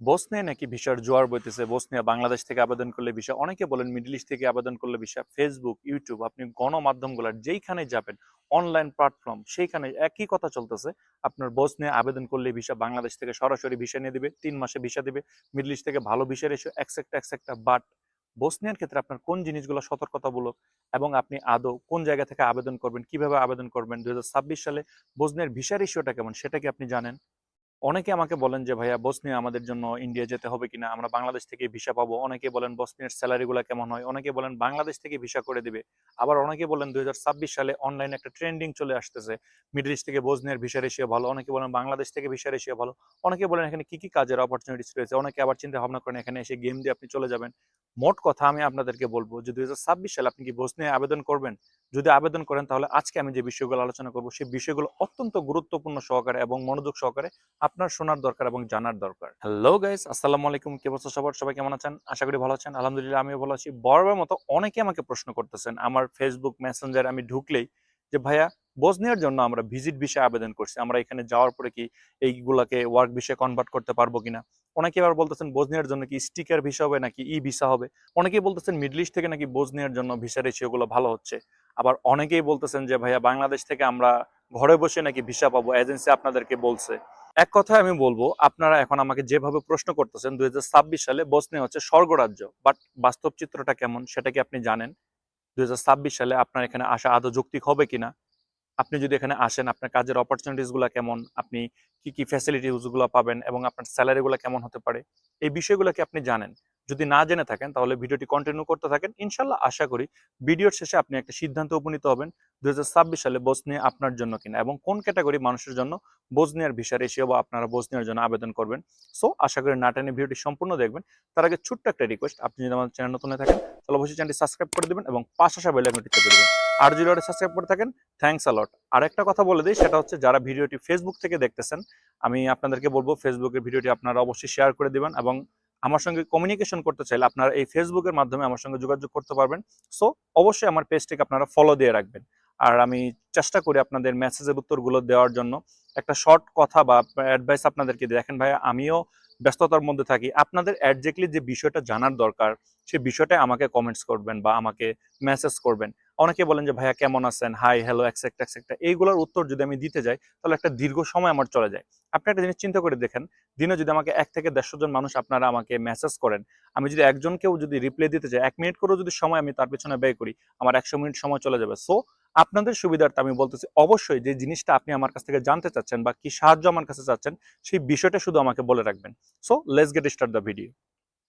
Bosnia নাকি ভিসার জোয়ার বইতেছে। বসনিয়া বাংলাদেশ থেকে আবেদন করলে ভিসা, অনেকে বলেন মিডল ইস্ট থেকে আবেদন করলে ভিসা। ফেসবুক, ইউটিউব, আপনি গণমাধ্যমগুলোর যেইখানে যাবেন, অনলাইন প্ল্যাটফর্ম, সেইখানে একই কথা চলতেছে। আপনার বসনিয়া আবেদন করলে ভিসা, বাংলাদেশ থেকে সরাসরি ভিসা নিয়ে দিবে, 3 মাসে ভিসা দিবে। মিডল ইস্ট থেকে ভালো ভিসা এসে একসেপ্টা একসেপ্টা। বাট বসনিয়ার ক্ষেত্রে আপনার কোন জিনিসগুলো সতর্কতামূলক এবং আপনি আদৌ কোন জায়গা থেকে আবেদন করবেন, কিভাবে আবেদন করবেন, 2026 সালে বসনিয়ার ভিসা রেশিওটা কেমন, সেটা কি আপনি জানেন? অনেকে আমাকে বলেন যে ভাইয়া বসনিয়া আমাদের জন্য ইন্ডিয়া যেতে হবে কিনা, আমরা বাংলাদেশ থেকে ভিসা পাবো। অনেকে বলেন বসনিয়ার স্যালারি গুলা কেমন হয়, অনেকে বলেন বাংলাদেশ থেকে ভিসা করে দিবে। আবার অনেকে বলেন 2026 সালে অনলাইনে একটা ট্রেন্ডিং চলে আসতেছে, মিডল ইস্ট থেকে বসনিয়ার ভিসা রেশিও ভালো, অনেকে বলেন বাংলাদেশ থেকে ভিসা রেশিও ভালো, অনেকে বলেন এখানে কি কি কাজের অপরচুনিটিস রয়েছে, অনেকে আবার চিন্তা ভাবনা করেন এখানে এসে গেম দিয়ে আপনি চলে যাবেন। মোট কথা আমি আপনাদেরকে বলবো যে 2026 সালে আপনি কি বসনিয়া আবেদন করবেন? যদি আবেদন করেন তাহলে আজকে আমি যে বিষয়গুলো আলোচনা করবো সেই বিষয়গুলো অত্যন্ত গুরুত্বপূর্ণ সহকারে এবং মনোযোগ সহকারে আপনার শোনার দরকার এবং জানার দরকার। হ্যালো গাইস, আসসালামু আলাইকুম। কি অবস্থা সবার? সবাই কেমন আছেন? আশা করি ভালো আছেন। আলহামদুলিল্লাহ আমিও ভালো আছি। বরাবর মতো অনেকে আমাকে প্রশ্ন করতেছেন আমার ফেসবুক মেসেঞ্জার আমি ঢুকলেই যে ভাইয়া বসনিয়ার জন্য আমরা ভিজিট ভিসা আবেদন করছি, আমরা এখানে যাওয়ার পরে কি এইগুলাকে ওয়ার্ক ভিসায় কনভার্ট করতে পারবো কিনা। অনেকে আবার বলতেছেন বসনিয়ার জন্য কি স্টিকার ভিসা হবে নাকি ই ভিসা হবে। অনেকেই বলতেছেন মিডল ইস্ট থেকে নাকি বসনিয়ার জন্য ভিসা রেশিওগুলো ভালো হচ্ছে। আবার অনেকেই বলতেছেন যে ভাইয়া বাংলাদেশ থেকে আমরা ঘরে বসে নাকি ভিসা পাবো, এজেন্সি আপনাদেরকে বলছে। এক কথায় আমি বলবো, আপনারা এখন আমাকে যেভাবে প্রশ্ন করতেছেন 2026 সালে বসনিয়া হচ্ছে স্বর্গরাজ্য, বাট বাস্তব চিত্রটা কেমন সেটা কি আপনি জানেন? 2026 সালে আপনার এখানে আসা আদৌ যৌক্তিক হবে কিনা? আপনি যদি এখানে আসেন আপনার কাজের অপরচুনিটিস গুলা কেমন, আপনি কি কি ফ্যাসিলিটিস গুলো পাবেন এবং আপনার স্যালারি গুলা কেমন হতে পারে, এই বিষয়গুলো কি আপনি জানেন? যদি না জেনে থাকেন তাহলে ভিডিওটি কন্টিনিউ করতে থাকেন। ইনশাল্লাহ আশা করি ভিডিওর শেষে আপনি একটা সিদ্ধান্তে উপনীত হবেন 2026 সালে বসনিয়া আপনার জন্য কিনা এবং কোন ক্যাটাগরি মানুষের জন্য বসনিয়ার ভিসা রেশিও বা আপনারা বসনিয়ার জন্য আবেদন করবেন। সো আশা করি না টেনে ভিডিওটি সম্পূর্ণ দেখবেন। তার আগে ছোট্ট একটা রিকোয়েস্ট, আপনি যদি আমার চ্যানেল নতুন হয়ে থাকেন তাহলে অবশ্যই চ্যানেলটি সাবস্ক্রাইব করে দেবেন এবং পাশে আসা বেল আইকনটি চেপে দেবেন। আর যদি সাবস্ক্রাইব করে থাকেন, থ্যাংকস আলট। আরেকটা কথা বলে দিই, সেটা হচ্ছে যারা ভিডিওটি ফেসবুক থেকে দেখতেছেন, আমি আপনাদেরকে বলবো ফেসবুকের ভিডিওটি আপনারা অবশ্যই শেয়ার করে দিবেন এবং আমার সঙ্গে কমিউনিকেশন করতে চাইলে আপনারা এই ফেসবুকের মাধ্যমে আমার সঙ্গে যোগাযোগ করতে পারবেন। সো অবশ্যই আমার পেজটিকে আপনারা ফলো দিয়ে রাখবেন। আর আমি চেষ্টা করি আপনাদের মেসেজের উত্তরগুলো দেওয়ার জন্য। একটা শর্ট কথা বা অ্যাডভাইস আপনাদেরকে দিই, দেখেন ভাই আমিও ব্যস্ততার মধ্যে থাকি, আপনাদের একজ্যাক্টলি যে বিষয়টা জানার দরকার সেই বিষয়টা আমাকে কমেন্টস করবেন বা আমাকে মেসেজ করবেন। অনেকে বলেন যে ভাইয়া কেমন আছেন, হাই হ্যালো এক্সেক্ট এক্সেক্ট, এইগুলোর উত্তর যদি আমি দিতে যাই তাহলে একটা দীর্ঘ সময় আমার চলে যায়। আপনি একটা জিনিস চিন্তা করে দেখেন, দিনে যদি আমাকে 1 থেকে 150 জন মানুষ আপনারা আমাকে মেসেজ করেন, আমি যদি একজনকেও যদি রিপ্লাই দিতে যাই 1 মিনিট করেও যদি সময় আমি তার পেছনে ব্যয় করি, আমার 100 মিনিট সময় চলে যাবে। সো আপনাদের সুবিধার্থে আমি বলতেছি অবশ্যই যে জিনিসটা আপনি আমার কাছ থেকে জানতে চাচ্ছেন বা কি সাহায্য আমার কাছে চাচ্ছেন সেই বিষয়টা শুধু আমাকে বলে রাখবেন। So let's get start the video.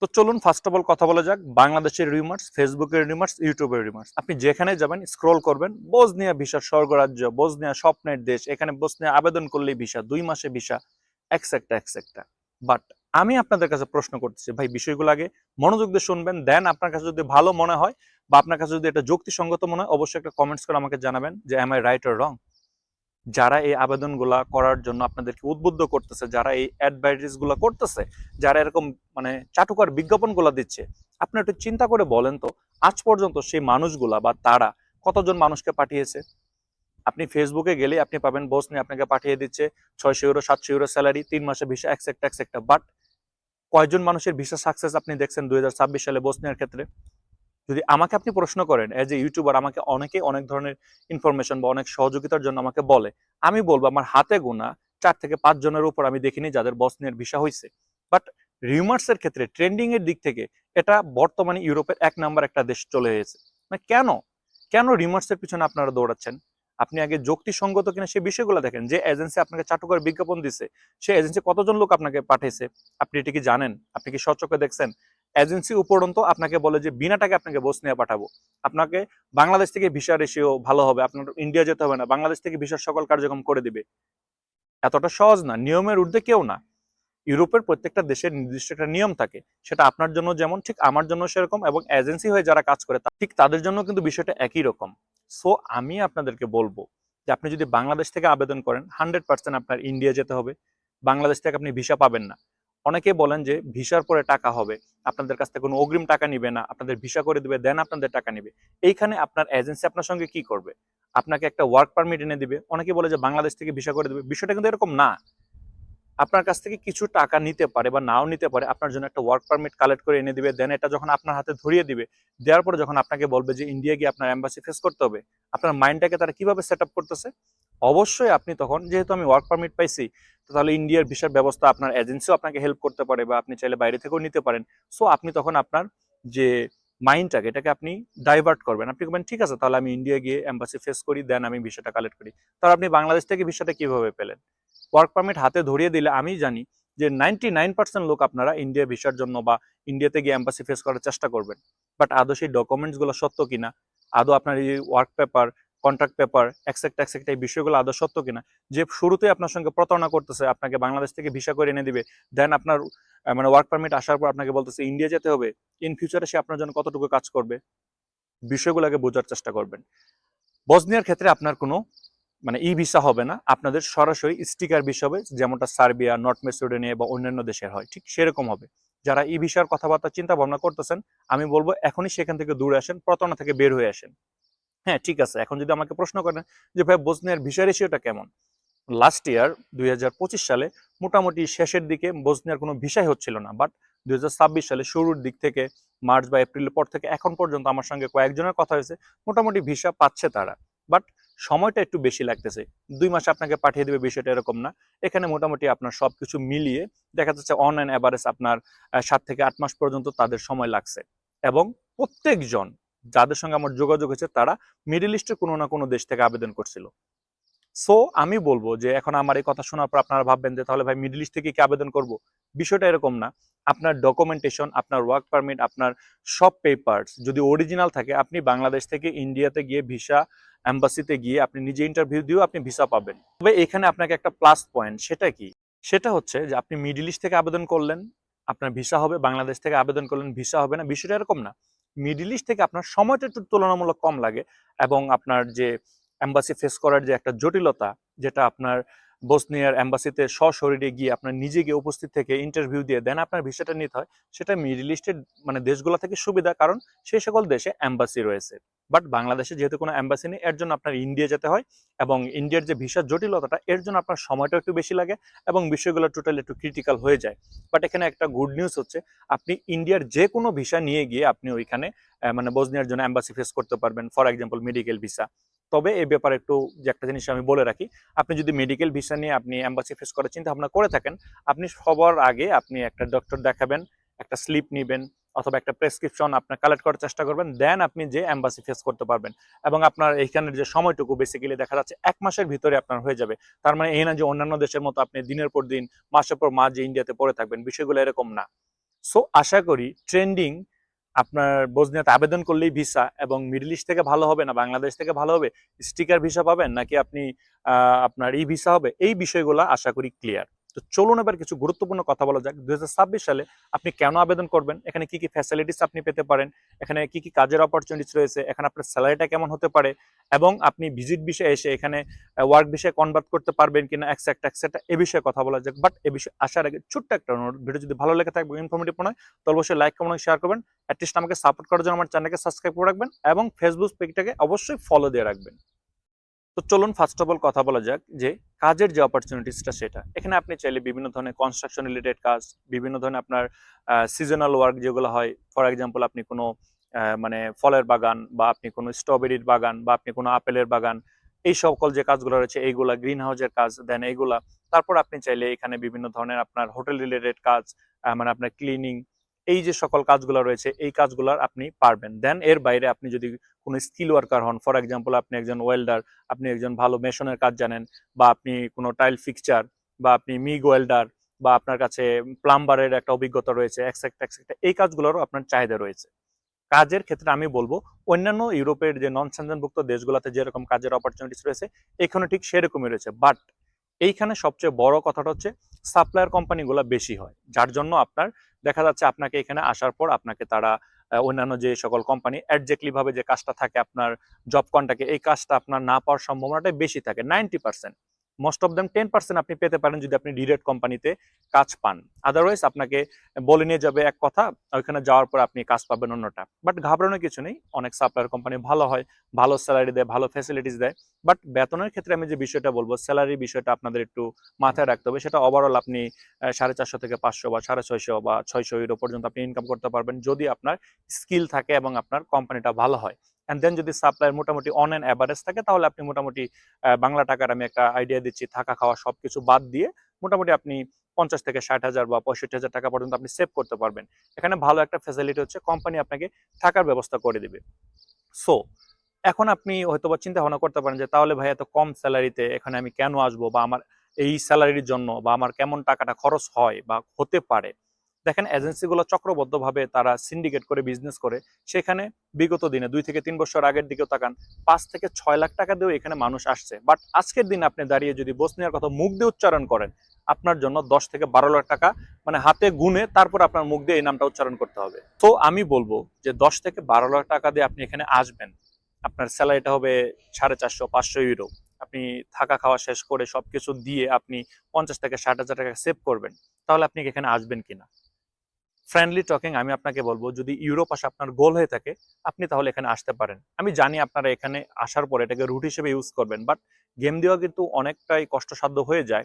তো চলুন ফার্স্ট অফ অল কথা বলা যাক বাংলাদেশের রিমার্স, ফেসবুকের রিমার্স, ইউটিউবের রিমার্স। আপনি যেখানে যাবেন স্ক্রল করবেন বসনিয়া ভিসার স্বর্গরাজ্য, বসনিয়া স্বপ্নের দেশ, এখানে বসনিয়া আবেদন করলেই ভিসা, 2 মাসে ভিসা, এক্সেট্রা এক্সেট্রা। বাট আমি আপনাদের কাছে প্রশ্ন করতেছি ভাই, বিষয়গুলো আগে মনোযোগ দিয়ে শুনবেন, দেন আপনার কাছে যদি ভালো মনে হয় বা আপনার কাছে যদি এটা যুক্তিসঙ্গত মনে হয় অবশ্যই একটা কমেন্টস করে আমাকে জানাবেন যে am I right or wrong. যারা এই আবেদনগুলা করার জন্য আপনাদেরকে উদ্বুদ্ধ করতেছে, যারা এই অ্যাডভাইটিস গুলা করতেছে, যারা এরকম মানে চাটুকার বিজ্ঞাপনগুলা দিচ্ছে, আপনি একটু চিন্তা করে বলেন তো আজ পর্যন্ত সেই মানুষগুলা বা তারা কতজন মানুষকে পাঠিয়েছে? আপনি ফেসবুকে গেলে আপনি পাবেন বস নিয়ে আপনাকে পাঠিয়ে দিচ্ছে 600 ইউরো 700 ইউরো স্যালারি, 3 মাসে ভিসা, একসেক্ট একসেক্টা। বাট কয়জন মানুষের ভিসা সাকসেস আপনি দেখছেন 2026 সালে বসনিয়ার ক্ষেত্রে? যদি আমাকে আপনি প্রশ্ন করেন এজ এ ইউটিউবার, আমাকে অনেকে অনেক ধরনের ইনফরমেশন বা অনেক সহযোগিতার জন্য আমাকে বলে, আমি বলবো আমার হাতে গোনা 4 থেকে 5 জনের উপর আমি দেখিনি যাদের বসনিয়ার ভিসা হয়েছে। বাট রিউমার্স এর ক্ষেত্রে ট্রেন্ডিং এর দিক থেকে এটা বর্তমানে ইউরোপের 1 নম্বর একটা দেশ চলে এসেছে। মানে কেন কেন রিউমার্স এর পিছনে আপনারা দৌড়াচ্ছেন? আপনি আগে যুক্তিসঙ্গত কিনা সেই বিষয়গুলো দেখেন। যে এজেন্সি আপনাকে চাটুকার বিজ্ঞাপন দিছে সেই এজেন্সি কতজন লোক আপনাকে পাঠিয়েছে আপনি এটা কি জানেন? আপনি কি সচক্ষে দেখছেন? এজেন্সি উপরন্ত আপনাকে বলে যে বিনা টাকা আপনাকে বসনিয়া পাঠাবো, আপনাকে বাংলাদেশ থেকে ভিসা রেশিও ভালো হবে, আপনার ইন্ডিয়া যেতে হবে না, বাংলাদেশ থেকে ভিসার সকল কার্যক্রম করে দিবে। এতটা সহজ না, নিয়মের ঊর্ধ্বে কেউ না। ইউরোপের প্রত্যেকটা দেশের নির্দিষ্ট একটা নিয়ম থাকে, সেটা আপনার জন্য যেমন ঠিক আমার জন্য সেরকম, এবং এজেন্সি হয়ে যারা কাজ করে ঠিক তাদের জন্য কিন্তু বিষয়টা একই রকম। সো আমি আপনাদেরকে বলবো যে আপনি যদি বাংলাদেশ থেকে আবেদন করেন 100% আপনার ইন্ডিয়া যেতে হবে, বাংলাদেশ থেকে আপনি ভিসা পাবেন না। অনেকে বলেন যে ভিসার পরে টাকা হবে, আপনাদের কাছ থেকে কোনো অগ্রিম টাকা নিবে না, আপনাদের ভিসা করে দিবে দেন আপনাদের টাকা নিবে। এইখানে আপনার এজেন্সি আপনার সঙ্গে কি করবে? আপনাকে একটা ওয়ার্ক পারমিট এনে দিবে, অনেকে বলে যে বাংলাদেশ থেকে ভিসা করে দিবে, বিষয়টা কিন্তু এরকম না। আপনার কাছ থেকে কিছু টাকা নিতে পারে বা নাও নিতে পারে, আপনার জন্য একটা ওয়ার্ক পারমিট কালেক্ট করে এনে দিবে। দেন এটা যখন আপনার হাতে ধরিয়ে দিবে, দেওয়ার পরে যখন আপনাকে বলবে যে ইন্ডিয়া গিয়ে আপনার এম্বাসি ফেস করতে হবে, আপনার মাইন্ডটাকে তারা কিভাবে সেট আপ করতেছে? অবশ্যই আপনি তখন, যেহেতু আমি ওয়ার্ক পারমিট পাইছি, তো তাহলে ইন্ডিয়ার ভিসার ব্যবস্থা আপনার এজেন্সিও আপনাকে হেল্প করতে পারে, বা আপনি চাইলে বাইরে থেকেও নিতে পারেন। সো আপনি তখন আপনার যে মাইন্ডটাকে, এটাকে আপনি ডাইভার্ট করবেন। আপনি বলবেন ঠিক আছে, তাহলে আমি ইন্ডিয়া গিয়ে এম্বাসি ফেস করি, দেন আমি ভিসাটা কালেক্ট করি। তাহলে আপনি বাংলাদেশ থেকে ভিসাটা কিভাবে পেলেন? ওয়ার্ক পারমিট হাতে ধরিয়ে দিলে আমি জানি যে 99% লোক আপনারা ইন্ডিয়া ভিসার জন্য বা ইন্ডিয়াতে গিয়ে এম্বাসি ফেস করার চেষ্টা করবেন। বাট আদৌ সেই ডকুমেন্টসগুলো সত্য কিনা, আদৌ আপনার এই work paper, contract paper, exact exact এই বিষয়গুলো আদৌ সত্য কিনা, যে শুরুতেই আপনার সঙ্গে প্রতারণা করতেছে, আপনাকে বাংলাদেশ থেকে ভিসা করে এনে দিবে, দেন আপনার মানে ওয়ার্ক পারমিট আসার পর আপনাকে বলতেছে ইন্ডিয়া যেতে হবে, ইন ফিউচারে সে আপনার জন্য কতটুকু কাজ করবে, বিষয়গুলোকে বোঝার চেষ্টা করবেন। বসনিয়ার ক্ষেত্রে আপনার কোনো মানে ই ভিসা হবে না, আপনাদের সরাসরি স্টিকার ভিসা হবে, যেমনটা সার্বিয়া, নর্থ মেসিডোনিয়া বা অন্যান্য দেশের হয়, ঠিক সেরকম হবে। যারা ই ভিসার কথাবার্তা চিন্তা ভাবনা করতেছেন, আমি বলবো এখনই সেখান থেকে দূরে আসেন, প্রতারণা থেকে বের হয়ে আসেন। হ্যাঁ ঠিক আছে, এখন যদি আমাকে প্রশ্ন করেন যে ভাই বসনিয়ার ভিসা রেশিওটা কেমন, লাস্ট ইয়ার 2025 সালে মোটামুটি শেষের দিকে বসনিয়ার কোনো ভিসাই হচ্ছিল না, বাট 2026 সালে শুরুর দিক থেকে, মার্চ বা এপ্রিলের পর থেকে এখন পর্যন্ত আমার সঙ্গে কয়েকজনের কথা হয়েছে, মোটামুটি ভিসা পাচ্ছে তারা। বাট সময়টা একটু বেশি লাগতেছে, 2 মাস আপনাকে পাঠিয়ে দেবে বিষয়টা এরকম না। এখানে মোটামুটি আপনার সবকিছু মিলিয়ে দেখা যাচ্ছে অনলাইন অ্যাভারেজ আপনার 7 থেকে 8 মাস পর্যন্ত তাদের সময় লাগছে। এবং প্রত্যেকজন যাদের সঙ্গে আমার যোগাযোগ হয়েছে, তারা মিডল ইস্টের কোনো না কোনো দেশ থেকে আবেদন করছিল। সো আমি বলবো যে এখন আমার এই কথা শোনার পর আপনারা ভাববেন যে তাহলে ভাই মিডল ইস্ট থেকে কি আবেদন করব? বিষয়টা এরকম না। আপনার ডকুমেন্টেশন, আপনার ওয়ার্ক পারমিট, আপনার সব পেপারস যদি অরিজিনাল থাকে, আপনি বাংলাদেশ থেকে ইন্ডিয়াতে গিয়ে ভিসা এম্বাসিতে গিয়ে আপনি নিজে ইন্টারভিউ দিয়েও আপনি ভিসা পাবেন। তবে এখানে আপনাকে একটা প্লাস পয়েন্ট, সেটা কি? সেটা হচ্ছে যে আপনি মিডল ইস্ট থেকে আবেদন করলেন, আপনার ভিসা হবে, বাংলাদেশ থেকে আবেদন করলেন, ভিসা হবে না। বিষয়টা এরকম না। মিডল ইস্ট থেকে আপনার সময়টা একটু তুলনামূলক কম লাগে, এবং আপনার যে এম্বাসি ফেস করার যে একটা জটিলতা, যেটা আপনার বসনিয়ার এম্বাসিতে সশরীরে গিয়ে আপনার নিজে গিয়ে উপস্থিত থেকে ইন্টারভিউ দিয়ে দেন আপনার ভিসাটা নিতে হয়, সেটা মিডল ইস্টের মানে দেশগুলো থেকে সুবিধা, কারণ সেই সকল দেশে এম্বাসি রয়েছে। বাট বাংলাদেশে যেহেতু কোনো এম্বাসি নেই, এর জন্য আপনার ইন্ডিয়া যেতে হয়, এবং ইন্ডিয়ার যে ভিসার জটিলতাটা, এর জন্য আপনার সময়টা একটু বেশি লাগে, এবং বিষয়গুলো টোটালি একটু ক্রিটিক্যাল হয়ে যায়। বাট এখানে একটা গুড নিউজ হচ্ছে, আপনি ইন্ডিয়ার যে কোনো ভিসা নিয়ে গিয়ে আপনি ওইখানে মানে বসনিয়ার জন্য এম্বাসি ফেস করতে পারবেন, ফর এক্সাম্পল মেডিকেল ভিসা। তবে এই ব্যাপারে একটু যে একটা জিনিস আমি বলে রাখি, আপনি যদি মেডিকেল ভিসা নিয়ে আপনি এম্বাসি ফেস করার চিন্তা ভাবনা করে থাকেন, আপনি সবার আগে আপনি একটা ডক্টর দেখাবেন, একটা স্লিপ নিবেন, অথবা একটা প্রেসক্রিপশন আপনার কালেক্ট করার চেষ্টা করবেন, দেন আপনি যে এম্বাসি ফেস করতে পারবেন। এবং আপনার এইখানের যে সময়টুকু বেসিক্যালি দেখা যাচ্ছে 1 মাসের ভিতরে আপনার হয়ে যাবে। তার মানে এই না যে অন্যান্য দেশের মতো আপনি দিনের পর দিন, মাসের পর মাস যে ইন্ডিয়াতে পড়ে থাকবেন, বিষয়গুলো এরকম না। সো আশা করি ট্রেন্ডিং আপনার বসনিয়াতে আবেদন করলেই ভিসা, এবং মিডল ইস্ট থেকে ভালো হবে না বাংলাদেশ থেকে ভালো হবে, স্টিকার ভিসা পাবেন নাকি আপনি আপনার ই ভিসা হবে, এই বিষয়গুলো আশা করি ক্লিয়ার। তো চলুন এবার কিছু গুরুত্বপূর্ণ কথা বলা যাক। 2026 সালে আপনি কেন আবেদন করবেন, এখানে কি কি ফ্যাসিলিটিস আপনি পেতে পারেন, এখানে কি কি কাজের অপরচুনিটিস রয়েছে, এখানে আপনার স্যালারিটা কেমন হতে পারে, এবং আপনি ভিজিট বিষয়ে এসে এখানে ওয়ার্ক বিষয়ে কনভার্ট করতে পারবেন কিনা, এক্সেট্রা এক্সেট্রা, এ বিষয়ে কথা বলা যাক। বাট এ বিষয়ে আসার আগে ছোট্ট একটা অনুরোধ, ভিডিও যদি ভালো লেগে থাকে, ইনফরমেটিভ মনে হয়, তো অবশ্যই লাইক কমেন্ট শেয়ার করবেন। অ্যাটলিস্ট আমাকে সাপোর্ট করার জন্য আমার চ্যানেলকে সাবস্ক্রাইব করে রাখবেন, এবং ফেসবুক পেজটাকে অবশ্যই ফলো দিয়ে রাখবেন। তো চলুন ফার্স্ট অফ অল কথা বলা যাক যে কাজের যে অপরচুনিটিসটা, সেটা এখানে আপনি চাইলে বিভিন্ন ধরনের কনস্ট্রাকশন রিলেটেড কাজ, বিভিন্ন ধরনের আপনার সিজনাল ওয়ার্ক যেগুলো হয়, ফর এক্সাম্পল আপনি কোনো মানে ফলের বাগান, বা আপনি কোনো স্ট্রবেরির বাগান, বা আপনি কোনো আপেলের বাগান, এই সকল যে কাজগুলো রয়েছে এইগুলা, গ্রিন হাউসের কাজ, দেন এইগুলা। তারপর আপনি চাইলে এখানে বিভিন্ন ধরনের আপনার হোটেল রিলেটেড কাজ, মানে আপনার ক্লিনিং, এই যে সকল কাজগুলো রয়েছে, এই কাজগুলোর আপনি পারবেন। দেন এর বাইরে আপনি যদি কোনো স্কিল ওয়ার্কার হন, ফর এক্সাম্পল আপনি একজন ওয়েল্ডার, আপনি একজন ভালো মেশনের কাজ জানেন, বা আপনি কোনো টাইল ফিক্সচার, বা আপনি মিগ ওয়েল্ডার, বা আপনার কাছে প্লাম্বারের একটা অভিজ্ঞতা রয়েছে, এক্সেট্রা এক্সেট্রা, এই কাজগুলোরও আপনার চাহিদা রয়েছে। কাজের ক্ষেত্রে আমি বলবো অন্যান্য ইউরোপের যে নন সেনজেনভুক্ত দেশগুলোতে যেরকম কাজের অপরচুনিটিস রয়েছে, এখানে ঠিক সেরকমই রয়েছে। বাট এইখানে সবচেয়ে বড় কথাটা হচ্ছে সাপ্লায়ার কোম্পানিগুলো বেশি হয়, যার জন্য আপনার দেখা যাচ্ছে আপনাকে এখানে আসার পর আপনাকে তারা অন্যান্য যে সকল কোম্পানি অ্যাডজেক্টলি ভাবে যে কাজটা থাকে আপনার জব কন্ট্রাক্টে, এই কাজটা আপনার না পাওয়ার সম্ভাবনাটা বেশি থাকে 90%। মোস্ট অফ দেম 10% আপনি পেতে পারেন যদি আপনি ডিরেক্ট কোম্পানিতে কাজ পান। আদারওয়াইজ আপনাকে বলে নিয়ে যাবে এক কথা, ওইখানে যাওয়ার পর আপনি কাজ পাবেন অন্যটা। বাট ঘাবড়ানোর কিছু নেই, অনেক সাপ্লায়ার কোম্পানি ভালো হয়, ভালো স্যালারি দেয়, ভালো ফ্যাসিলিটিস দেয়। বাট বেতনের ক্ষেত্রে আমি যে বিষয়টা বলবো, স্যালারির বিষয়টা আপনাদের একটু মাথায় রাখতে হবে। সেটা ওভারঅল আপনি 450 থেকে 500 বা 650 বা 600 ইউরো পর্যন্ত আপনি ইনকাম করতে পারবেন যদি আপনার স্কিল থাকে এবং আপনার কোম্পানিটা ভালো হয়। অ্যান্ড দেন যদি সাপ্লায়ার মোটামুটি অন অ্যান অ্যাভারেজ থাকে, তাহলে আপনি মোটামুটি বাংলা টাকার আমি একটা আইডিয়া দিচ্ছি, থাকা খাওয়া সবকিছু বাদ দিয়ে মোটামুটি আপনি 50 থেকে 60,000 বা 65,000 টাকা পর্যন্ত আপনি সেভ করতে পারবেন। এখানে ভালো একটা ফ্যাসিলিটি হচ্ছে কোম্পানি আপনাকে থাকার ব্যবস্থা করে দিবে। সো এখন আপনি হয়তোবা চিন্তা ভাবনা করতে পারেন যে তাহলে ভাই এত কম স্যালারিতে এখানে আমি কেন আসবো, বা আমার এই স্যালারির জন্য বা আমার কেমন টাকাটা খরচ হয় বা হতে পারে। দেখেন, এজেন্সিগুলো চক্রবদ্ধভাবে তারা সিন্ডিকেট করে বিজনেস করে। সেখানে বিগত দিনে 2 থেকে 3 বছর আগের দিকেও তাকান, 5 থেকে 6 লাখ টাকা দিয়েও এখানে মানুষ আসছে। বাট আজকের দিন আপনি দাঁড়িয়ে যদি বসনিয়ার কথা মুখ দিয়ে উচ্চারণ করেন, আপনার জন্য 10 থেকে 12 লাখ টাকা মানে হাতে গুনে তারপর আপনার মুখ দিয়ে এই নামটা উচ্চারণ করতে হবে। তো আমি বলবো যে 10 থেকে 12 লাখ টাকা দিয়ে আপনি এখানে আসবেন, আপনার স্যালারিটা হবে 450-500 ইউরো। আপনি থাকা খাওয়া শেষ করে সবকিছু দিয়ে আপনি 50 থেকে 60 হাজার টাকা সেভ করবেন, তাহলে আপনি এখানে আসবেন কিনা? ফ্রেন্ডলি টকিং আমি আপনাকে বলবো, যদি ইউরোপ আসা আপনার গোল হয়ে থাকে, আপনি তাহলে এখানে আসতে পারেন। আমি জানি আপনারা এখানে আসার পরে এটাকে রুট হিসেবে ইউজ করবেন, বাট গেম দেওয়া কিন্তু অনেকটাই কষ্টসাধ্য হয়ে যায়।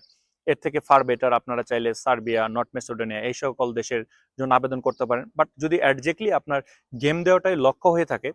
এর থেকে ফার বেটার আপনারা চাইলে সার্বিয়া, নর্থ মেসিডোনিয়া এই সকল দেশের জন্য আবেদন করতে পারেন। বাট যদি অ্যাডজেক্টলি আপনার গেম দেওয়াটাই লক্ষ্য হয়ে থাকে,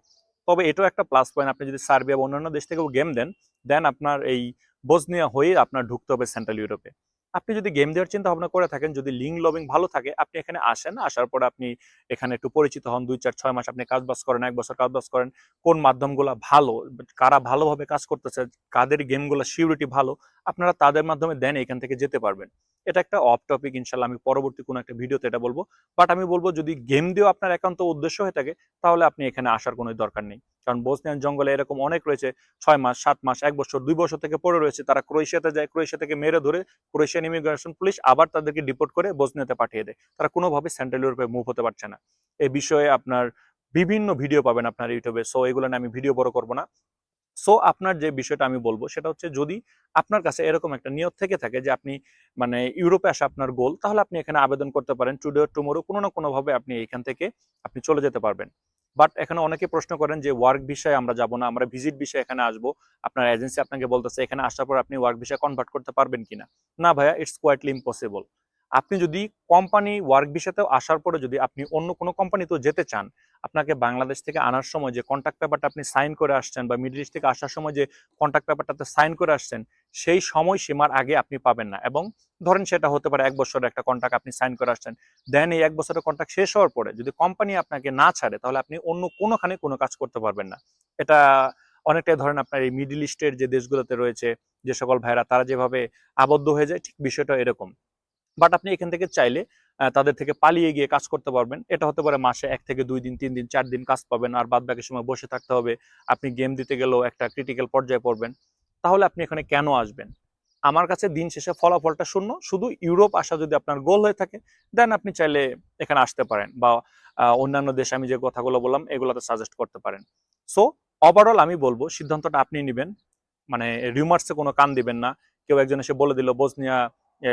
তবে এটাও একটা প্লাস পয়েন্ট, আপনি যদি সার্বিয়া বা অন্যান্য দেশ থেকেও গেম দেন, দেন আপনার এই বসনিয়া হয়ে আপনার ঢুকতে হবে সেন্ট্রাল ইউরোপে। আপনি যদি গেম দেওয়ার চিন্তা ভাবনা করে থাকেন, যদি লিঙ্ক লবিং ভালো থাকে, আপনি এখানে আসেন, আসার পরে আপনি এখানে একটু পরিচিত হন, 2, 4, 6 মাস আপনি কাজ বাজ করেন, 1 বছর কাজ বাজ করেন, কোন মাধ্যমগুলো ভালো, কারা ভালোভাবে কাজ করতেছে, কাদের গেমগুলো সিউরিটি ভালো, আপনারা তাদের মাধ্যমে দেন এখান থেকে যেতে পারবেন। এটা একটা অফ টপিক, ইনশাল্লাহ আমি পরবর্তী কোনো একটা ভিডিওতে এটা বলবো। বাট আমি বলবো যদি গেম দিয়েও আপনার একান্ত উদ্দেশ্য হয়ে থাকে, তাহলে আপনি এখানে আসার কোনো দরকার নেই। কারণ বসনিয়ান জঙ্গলে এরকম অনেক রয়েছে, 6 মাস, 7 মাস, 1 বছর, 2 বছর থেকে পড়ে রয়েছে, তারা ক্রোয়েশিয়াতে যায়, ক্রোয়েশিয়া থেকে মেরে ধরে ক্রোয়েশিয়ান ইমিগ্রেশন পুলিশ আবার তাদেরকে ডিপোর্ট করে বসনিয়াতে পাঠিয়ে দেয়। তারা কোনোভাবে সেন্ট্রাল ইউরোপে মুভ হতে পারছে না। এই বিষয়ে আপনার বিভিন্ন ভিডিও পাবেন আপনার ইউটিউবে। সো এগুলো নিয়ে আমি ভিডিও বড় করব না। সো আপনার যে বিষয়টা আমি বলবো সেটা হচ্ছে, যদি আপনার কাছে এরকম একটা নিয়ত থেকে থাকে যে আপনি মানে ইউরোপে আসা আপনার গোল, তাহলে আপনি এখানে আবেদন করতে পারেন। টুডে টুমোরো কোনো না কোনো ভাবে আপনি এখান থেকে আপনি চলে যেতে পারবেন। বাট এখানে অনেকে প্রশ্ন করেন যে ওয়ার্ক ভিসায় আমরা যাব না, আমরা ভিজিট ভিসায় এখানে আসবো, আপনার এজেন্সি আপনাকে বলতেছে এখানে আসার পর আপনি ওয়ার্ক ভিসা কনভার্ট করতে পারবেন কিনা। না ভাইয়া, ইটস কোয়াইটলি ইম্পসিবল। আপনি যদি কোম্পানি ওয়ার্ক ভিসাতেও আসার পরে যদি আপনি অন্য কোনো কোম্পানিতেও যেতে চান, আপনাকে বাংলাদেশ থেকে আনার সময় যে কন্ট্রাক্ট পেপারটা আপনি সাইন করে আসছেন, বা মিডল ইস্ট থেকে আসার সময় যে কন্ট্রাক্ট পেপারটাতে সাইন করে আসছেন, সেই সময় সীমার আগে আপনি পাবেন না। এবং ধরেন সেটা হতে পারে 1 বছরের একটা কন্ট্রাক্ট আপনি সাইন করে আসছেন, দেন এই 1 বছরের কন্ট্রাক্ট শেষ হওয়ার পরে যদি কোম্পানি আপনাকে না ছাড়ে, তাহলে আপনি অন্য কোনোখানে কোনো কাজ করতে পারবেন না। এটা অনেকটাই ধরেন আপনার এই মিডল ইস্টের যে দেশগুলোতে রয়েছে, যে সকল ভাইরা তারা যেভাবে আবদ্ধ হয়ে যায়, ঠিক বিষয়টা এরকম। বাট আপনি এখান থেকে চাইলে তাদের থেকে পালিয়ে গিয়ে কাজ করতে পারবেন। এটা হতে পারে মাসে 1 থেকে 2 দিন, 3 দিন, 4 দিন কাজ পাবেন, আর বাদ বাকি সময় বসে থাকতে হবে। আপনি গেম দিতে গেলেও একটা ক্রিটিক্যাল পর্যায়ে পড়বেন। তাহলে আপনি এখানে কেন আসবেন? আমার কাছে দিন শেষে ফলাফলটা শূন্য। শুধু ইউরোপ আসা যদি আপনার গোল হয়ে থাকে, দেন আপনি চাইলে এখানে আসতে পারেন, বা অন্যান্য দেশে আমি যে কথাগুলো বললাম এগুলোতে সাজেস্ট করতে পারেন। সো ওভারঅল আমি বলবো সিদ্ধান্তটা আপনি নেবেন। মানে রিউমার্সে কোনো কান দিবেন না। কেউ একজন এসে বলে দিল বসনিয়া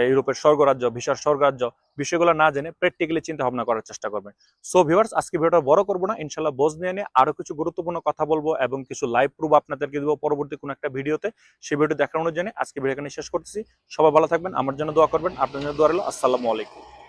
ইউরোপের স্বর্গরাজ্য, ভিসার স্বর্গরাজ্য, বিষয়গুলো না জেনে প্র্যাকটিক্যালি চিন্তা ভাবনা করার চেষ্টা করবেন। সো ভিউয়ার্স, আজকে ভিডিওটা বড় করবো না, ইনশাল্লাহ বসনিয়া নিয়ে আরো কিছু গুরুত্বপূর্ণ কথা বলবো এবং কিছু লাইভ প্রুফ আপনাদেরকে দিব পরবর্তী কোনো একটা ভিডিওতে। সেই ভিডিও দেখার অনুযায়ী আজকে ভিডিও এখানে শেষ করতেছি। সবাই ভালো থাকবেন, আমার জন্য দোয়া করবেন, আপনার জন্য দোয়া রইল। আসসালামু আলাইকুম।